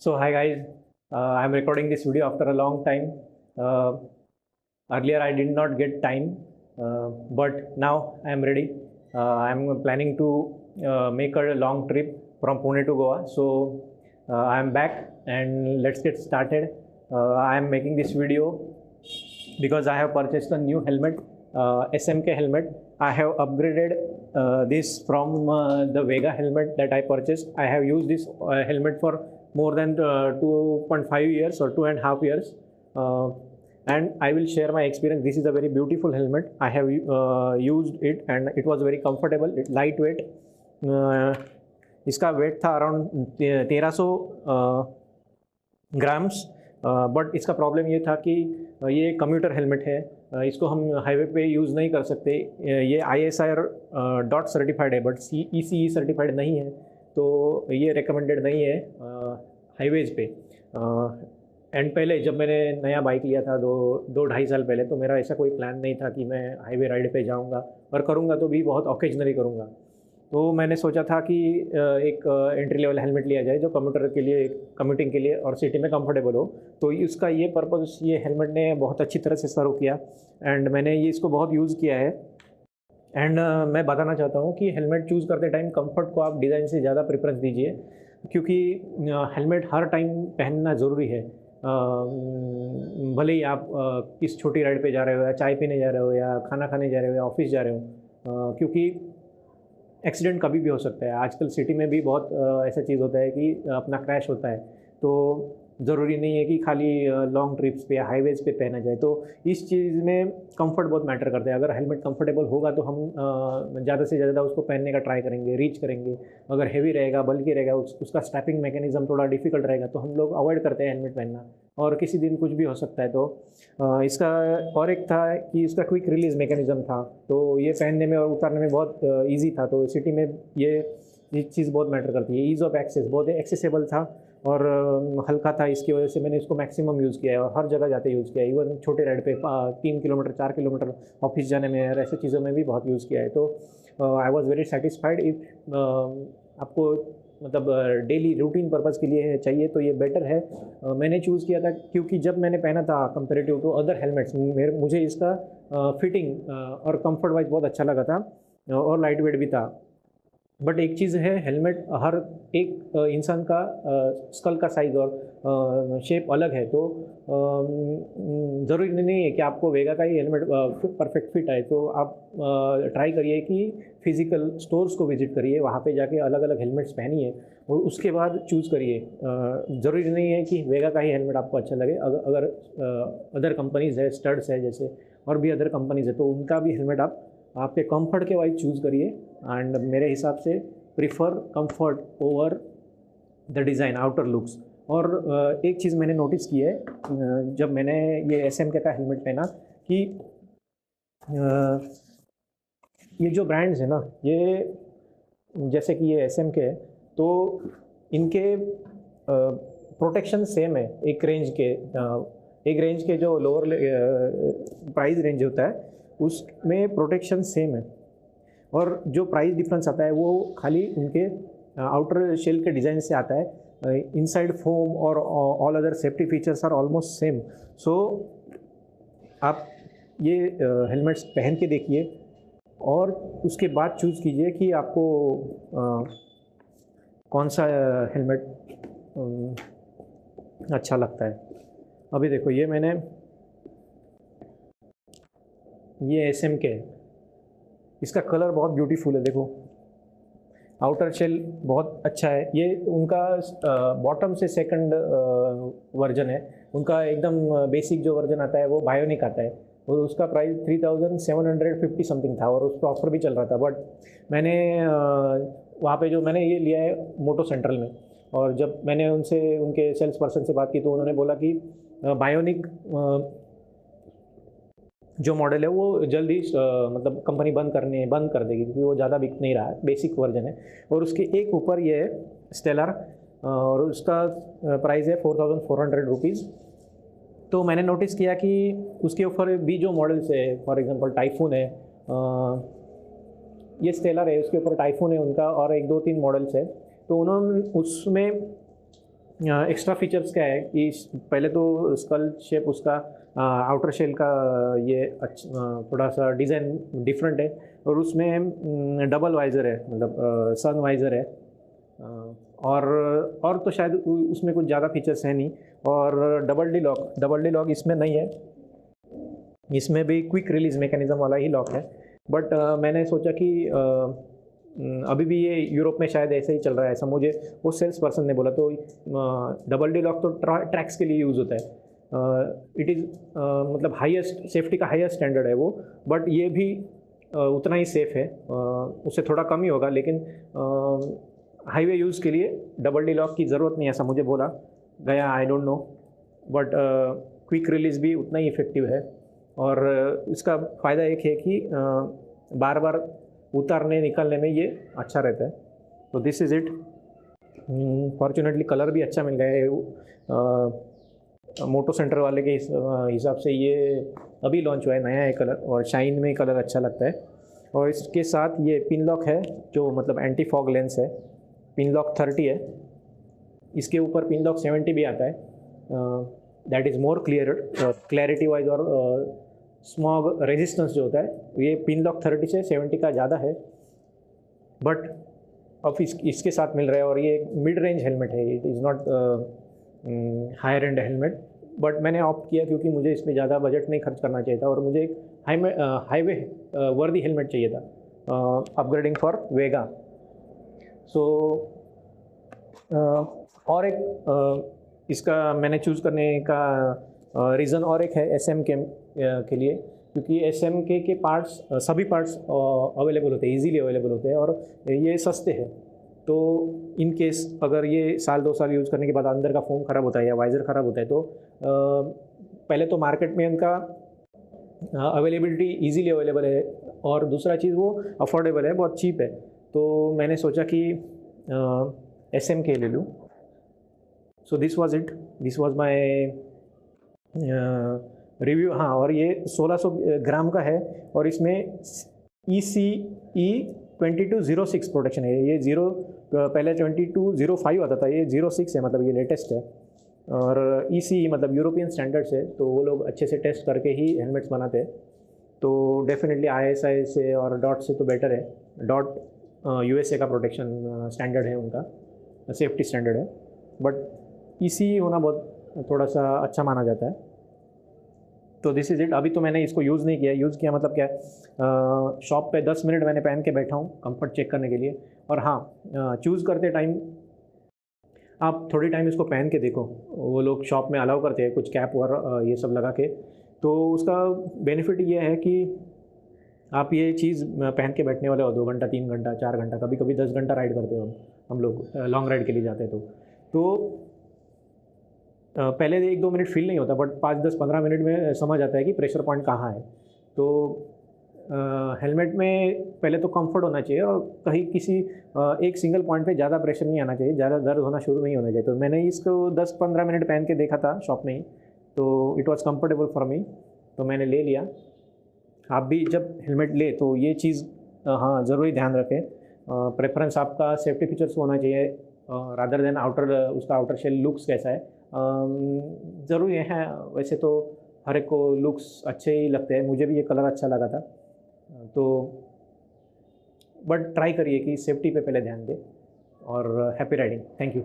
So hi guys, I'm recording this video after a long time. Uh, Earlier I did not get time, but now I am ready. I'm planning to make a long trip from Pune to Goa. So I am back and let's get started. I am making this video because I have purchased a new helmet, SMK helmet. I have upgraded this from the Vega helmet that I purchased. I have used this helmet for more than 2.5 years or 2.5 years. And I will share my experience. This is a very beautiful helmet. I have used it and it was very comfortable, lightweight. इसका wait था around 1300 grams, but इसका problem ये था कि ये computer helmet है, इसको हम हाईवे पे यूज़ नहीं कर सकते. ये ISIR डॉट सर्टिफाइड है बट ECE सर्टिफाइड नहीं है, तो ये रिकमेंडेड नहीं है हाईवेज़ पे. एंड पहले जब मैंने नया बाइक लिया था दो ढाई साल पहले, तो मेरा ऐसा कोई प्लान नहीं था कि मैं हाईवे राइड पे जाऊंगा, और करूंगा तो भी बहुत ऑकेजनली करूंगा. तो मैंने सोचा था कि एक एंट्री लेवल हेलमेट लिया जाए जो कम्यूटर के लिए, कम्यूटिंग के लिए और सिटी में कंफर्टेबल हो. तो इसका ये पर्पज़ ये हेलमेट ने बहुत अच्छी तरह से सर्व किया एंड मैंने ये इसको बहुत यूज़ किया है. एंड मैं बताना चाहता हूँ कि हेलमेट चूज़ करते टाइम कंफर्ट को आप डिज़ाइन से ज़्यादा प्रेफरेंस दीजिए, क्योंकि हेलमेट हर टाइम पहनना ज़रूरी है. भले ही आप किस छोटी राइड पे जा रहे हो, या चाय पीने जा रहे हो, या खाना खाने जा रहे हो, या ऑफिस जा रहे हो, क्योंकि एक्सीडेंट कभी भी हो सकता है. आजकल सिटी में भी बहुत ऐसा चीज़ होता है कि अपना क्रैश होता है. तो ज़रूरी नहीं है कि खाली लॉन्ग ट्रिप्स पे या हाईवेज़ पे पहना जाए. तो इस चीज़ में कंफर्ट बहुत मैटर करता है. अगर हेलमेट कंफर्टेबल होगा तो हम ज़्यादा से ज़्यादा उसको पहनने का ट्राई करेंगे, रीच करेंगे. अगर हेवी रहेगा, बल्कि रहेगा, उसका स्ट्रैपिंग मैकेनिज्म थोड़ा डिफिकल्ट रहेगा, तो हम लोग अवॉइड करते हैं हेलमेट पहनना, और किसी दिन कुछ भी हो सकता है. तो इसका और एक था कि इसका क्विक रिलीज़ मैकेनिज्म था, तो ये पहनने में और उतारने में बहुत ईजी था. तो सिटी में ये चीज़ बहुत मैटर करती है. ईज़ ऑफ एक्सेस, बहुत एक्सेसिबल था और हल्का था. इसकी वजह से मैंने इसको मैक्सिमम यूज़ किया है और हर जगह जाते यूज़ किया है. इवन छोटे राइड पे 3 किलोमीटर 4 किलोमीटर ऑफिस जाने में और ऐसे चीज़ों में भी बहुत यूज़ किया है. तो I was very satisfied. If आपको मतलब डेली रूटीन पर्पज़ के लिए चाहिए तो ये बेटर है. मैंने चूज़ किया था क्योंकि जब मैंने पहना था कंपेरेटिव टू अदर हेलमेट्स, मुझे इसका फिटिंग और कंफर्ट वाइज बहुत अच्छा लगा था और लाइट वेट भी था. बट एक चीज़ है, हेलमेट हर एक इंसान का स्कल का साइज़ और शेप अलग है. तो ज़रूरी नहीं है कि आपको वेगा का ही हेलमेट परफेक्ट फिट आए. तो आप ट्राई करिए कि फिज़िकल स्टोर्स को विज़िट करिए, वहाँ पे जाके अलग अलग हेलमेट्स पहनिए और उसके बाद चूज़ करिए. ज़रूरी नहीं है कि वेगा का ही हेलमेट आपको अच्छा लगे. अगर अदर कंपनीज़ है, स्टड्स है जैसे, और भी अदर कंपनीज़ है, तो उनका भी हेलमेट आप आपके कंफर्ट के वाइज चूज़ करिए. एंड मेरे हिसाब से prefer comfort over the design, outer looks. और एक चीज़ मैंने नोटिस की है जब मैंने ये SMK का हेलमेट पहना, कि ये जो ब्रांड्स है ना, ये जैसे कि ये SMK है, तो इनके प्रोटेक्शन सेम है. एक रेंज के जो लोअर प्राइस रेंज होता है उसमें प्रोटेक्शन सेम है, और जो प्राइस डिफरेंस आता है वो खाली उनके आउटर शेल के डिज़ाइन से आता है. इनसाइड फोम और all other safety features are almost same. So आप ये हेलमेट्स पहन के देखिए और उसके बाद चूज़ कीजिए कि आपको कौन सा हेलमेट अच्छा लगता है. अभी देखो, ये SMK है. इसका कलर बहुत ब्यूटीफुल है. देखो, आउटर शेल बहुत अच्छा है. ये उनका बॉटम से सेकंड वर्जन है. उनका एकदम बेसिक जो वर्जन आता है वो बायोनिक आता है, और उसका प्राइस 3750 समथिंग था, और उस पर ऑफर भी चल रहा था. बट मैंने वहाँ पे जो मैंने ये लिया है मोटो सेंट्रल में, और जब मैंने उनके सेल्स पर्सन से बात की तो उन्होंने बोला कि बायोनिक जो मॉडल है वो जल्दी मतलब कंपनी बंद कर देगी, क्योंकि वो ज़्यादा बिक नहीं रहा है. बेसिक वर्जन है, और उसके एक ऊपर ये है स्टेलर, और उसका प्राइस है 4400 रुपीज़. तो मैंने नोटिस किया कि उसके ऊपर भी जो मॉडल्स है, फॉर एग्जांपल टाइफून है, ये स्टेलर है, उसके ऊपर टाइफून है उनका, और 1 2 3 मॉडल्स है. तो उन्होंने उसमें एक्स्ट्रा फीचर्स क्या है कि पहले तो स्कल शेप उसका आउटर शेल का ये थोड़ा सा डिज़ाइन डिफरेंट है, और उसमें डबल वाइज़र है, मतलब सन वाइज़र है। और तो शायद उसमें कुछ ज़्यादा फीचर्स हैं नहीं। और डबल डी लॉक इसमें नहीं है, इसमें भी क्विक रिलीज़ मैकेनिज़्म वाला ही लॉक है। बट मैंने सोचा कि अभी भी ये यूरोप में शायद ऐसे ही चल रहा है, ऐसा मुझे वो सेल्स पर्सन ने बोला। तो डबल डी लॉक तो ट्रैक्स के लिए यूज़ होता है। इट इज़ मतलब हाईएस्ट सेफ्टी का हाईएस्ट स्टैंडर्ड है वो, बट ये भी उतना ही सेफ़ है, उससे थोड़ा कम ही होगा, लेकिन हाईवे यूज़ के लिए डबल डी लॉक की ज़रूरत नहीं है, ऐसा मुझे बोला गया। I don't know, but quick release भी उतना ही इफ़ेक्टिव है। और इसका फ़ायदा एक है कि बार बार उतारने निकालने में ये अच्छा रहता है। तो this is it. Fortunately colour भी अच्छा मिल गया है। मोटो सेंटर वाले के हिसाब से ये अभी लॉन्च हुआ है, नया है कलर, और शाइन में कलर अच्छा लगता है। और इसके साथ ये पिन लॉक है, जो मतलब एंटी फॉग लेंस है। पिन लॉक 30 है, इसके ऊपर पिन लॉक 70 भी आता है। That is more clarity wise, और स्मॉग रेजिस्टेंस जो होता है ये पिन लॉक 30 से 70 का ज़्यादा है। बट अब इसके साथ मिल रहा है, और ये मिड रेंज हेलमेट है, it is not higher and helmet. But मैंने ऑप्ट किया क्योंकि मुझे इस पर ज़्यादा बजट नहीं खर्च करना चाहिए था, और मुझे एक हाईवे वर्दी हेलमेट चाहिए था, अपग्रेडिंग फॉर वेगा। सो और एक इसका मैंने चूज़ करने का रीज़न और एक है SM के लिए, क्योंकि SM के पार्ट्स, सभी पार्ट्स अवेलेबल होते हैं, इजीली अवेलेबल होते हैं, और ये सस्ते हैं। तो इन केस अगर ये साल 2 साल यूज़ करने के बाद अंदर का फोम ख़राब होता है या वाइज़र ख़राब होता है, तो पहले तो मार्केट में इनका अवेलेबिलिटी ईजीली अवेलेबल है, और दूसरा चीज़ वो अफोर्डेबल है, बहुत चीप है। तो मैंने सोचा कि SM के ले लूँ। So this was it, this was my review. हाँ, और ये 1600 ग्राम का है, और इसमें ECE 2206 प्रोटेक्शन है। ये पहले 2205 आता था, ये 06 है, मतलब ये लेटेस्ट है। और ECE मतलब यूरोपियन स्टैंडर्ड्स है, तो वो लोग अच्छे से टेस्ट करके ही हेलमेट्स बनाते हैं। तो डेफिनेटली ISI से और डॉट से तो बेटर है। डॉट USA का प्रोटेक्शन स्टैंडर्ड है, उनका सेफ्टी स्टैंडर्ड है, बट ECE होना बहुत थोड़ा सा अच्छा माना जाता है। तो दिस इज़ इट। अभी तो मैंने इसको यूज़ नहीं किया। यूज़ किया मतलब क्या, शॉप पे 10 मिनट मैंने पहन के बैठा हूँ कंफर्ट चेक करने के लिए। और हाँ, चूज़ करते टाइम आप थोड़ी टाइम इसको पहन के देखो, वो लोग शॉप में अलाउ करते हैं कुछ कैप और ये सब लगा के। तो उसका बेनिफिट ये है कि आप ये चीज़ पहन के बैठने वाले हो 2 घंटा, 3 घंटा, 4 घंटा, कभी कभी 10 घंटा राइड करते हो हम लोग लॉन्ग राइड के लिए जाते हैं। तो पहले 1-2 मिनट फील नहीं होता, बट 5-10-15 मिनट में समझ आता है कि प्रेशर पॉइंट कहाँ है। तो हेलमेट में पहले तो कंफर्ट होना चाहिए, और कहीं किसी एक सिंगल पॉइंट पे ज़्यादा प्रेशर नहीं आना चाहिए, ज़्यादा दर्द होना शुरू नहीं होना चाहिए। तो मैंने इसको 10-15 मिनट पहन के देखा था शॉप में ही, तो it was comfortable for me, तो मैंने ले लिया। आप भी जब हेलमेट ले तो ये चीज़ हाँ ज़रूरी ध्यान रखें, प्रेफरेंस आपका सेफ्टी फीचर्स होना चाहिए रादर देन उसका आउटर शेल लुक्स कैसा है। ज़रूरी है, वैसे तो हर एक को लुक्स अच्छे ही लगते हैं, मुझे भी ये कलर अच्छा लगा था। तो बट ट्राई करिए कि सेफ्टी पे पहले ध्यान दें, और हैप्पी राइडिंग। Thank you.